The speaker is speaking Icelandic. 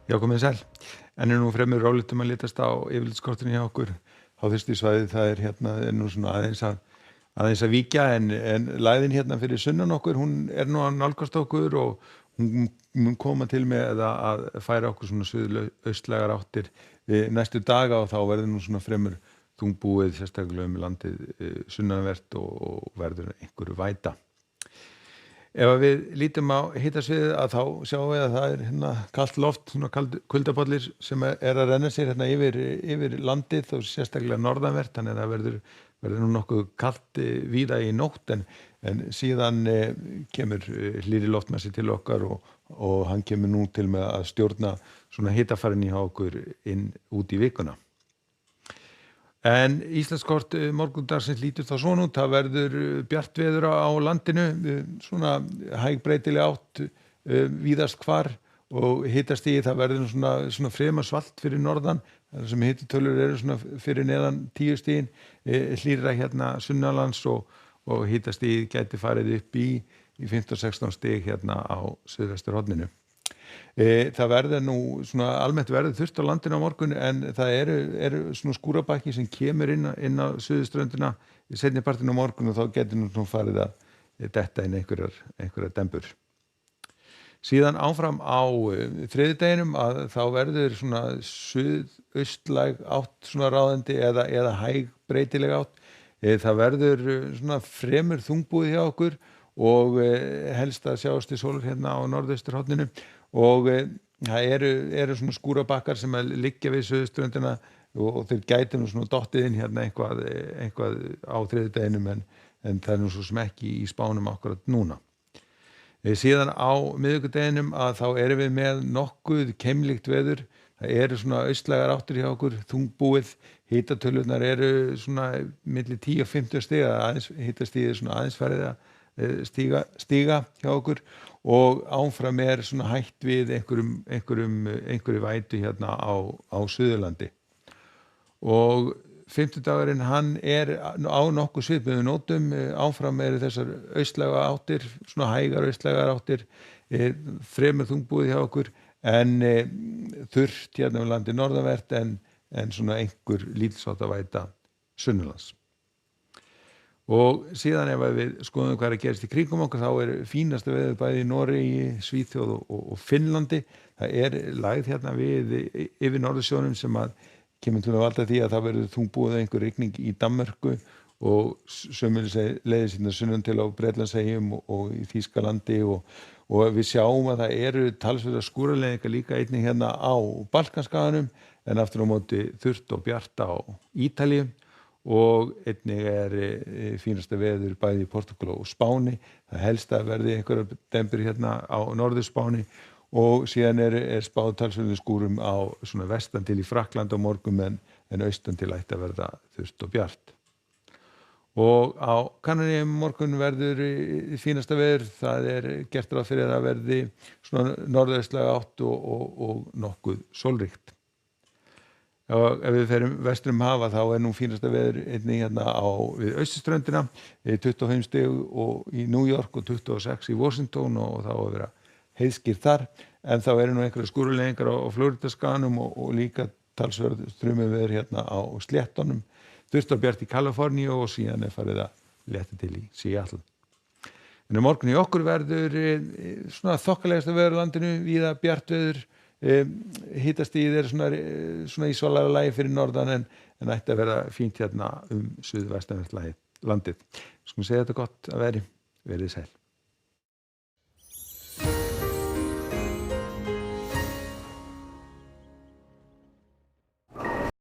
Já, komið sæl. En nú fremur rólegt að litast á yfirlitskortinu hjá okkur. Háþrýstisvæðið, það er nú svona aðeins að víkja en læðin hérna fyrir sunnan okkur, hún er nú að nálgast okkur og hún mun koma til með að færa okkur svona suðaustlægar áttir næstu daga og þá verður nú svona fremur þungbúið sérstaklega landið sunnanvert og verður einhverju væta. Ef við lítum á hitasviðið að þá sjáum við að það er kalt loft, svona kuldapollir sem er að renna sér yfir landið og sérstaklega norðanvert, þannig að það verður nú nokkuð kalt víða í nótt en síðan kemur hlýri loftmassi til okkar og hann kemur nú til með að stjórna svona hitafarinni hjá okkur inn út í vikuna. En Íslandskort morgundagsins lítur þá svona út, það verður bjart veður á landinu, svona hægbreytileg átt víðast hvar og hitastigið það verður svona fremur svalt fyrir norðan, þar sem hititölur eru svona fyrir neðan 10 stigin, hlýrra hérna sunnanlands og hitastigið gæti farið upp í 15-16 stig hérna á suðvesturhorninu. Það verður nú svona almennt verður þurrt á landinu á morgun en það eru svona skúrabakki sem kemur inn á suðurströndina í seinni partinn á morgun og þá getur nú farið að detta inn einhverjar dembur. Síðan áfram á þriðjudeginum að þá verður svona suðaustlæg átt svona ráðandi eða hæg breytileg átt. Það verður svona fremur þungbúið hjá okkur og helst að sjást í sólur hérna á norðausturhorninu og það eru svona skúrabakkar sem að liggja við suðurströndina og þeir gætu nú svona dottið inn hérna eitthvað á þriðjudeginum en það er nú svo sem ekki í spánum akkurat núna. Síðan á miðvikudeginum að þá erum við með nokkuð keimlíkt veður. Það eru svona austlægar áttir hjá okkur, þungbúið, hitatölurnar eru svona milli 10 og 50 stiga, hitastigið svona aðeins farið að stíga hjá okkur og áfram er svona hætt við einhverju vætu hérna á Suðurlandi. Og fimmtudagurinn hann er á nokkuð svipuðum nótum, áfram eru þessar austlægar áttir, svona hægar austlægar áttir, fremur þungbúið hjá okkur en þurrt hérna landið norðanvert en svona einhver lítilsháttar væta sunnanlands. Og síðan ef við skoðum hvað er að gerast í kringum okkur þá er fínasta veður bæði í Noregi, Svíþjóð og Finnlandi. Það er lægð hérna yfir norðursjónum sem að kemur til að valda því að það verður þungbúið einhver rigning í Danmörku og sömuleiðis hérna sunnan til á Bretlandseyjum og í Þýskalandi og við sjáum að það eru talsverðar skúraleiðingar líka einnig hérna á Balkanskaganum en aftur á móti þurrt og bjart á Ítalíu. Og einnig er fínasta veður bæði í Portúgal og Spáni. Það helst að verði einhverjar dembur hérna á norðurspáni og síðan er spáð talsverðum skúrum á svona vestan til í Frakkland á morgun en austan til ætti að verða þurrt og bjart. Og á Kanaríeyjum morgun verður fínasta veður. Það er gert ráð fyrir að verði svona norðaustlæg átt og nokkuð sólríkt. Og ef við ferum vestrum hafa þá er nú fínasta veður einnig hérna við austurströndina, 25 stig og í New York og 26 í Washington og þá að vera heiðskýrt þar, en þá eru nú einhverjar skúraleiðingar á Flóridaskaganum og líka talsverð þrumuveður hérna á sléttunum, þurrt og bjart í Kaliforníu og síðan er farið að létta til í Seattle. En á morgun í okkur verður svona þokkalegasta veður á landinu, víða bjart veður. Hitastigið er svona í svalara lagi fyrir norðan en ætti að vera fínt hérna suðvestanvert landið. Skulum segja þetta gott að verið sæl.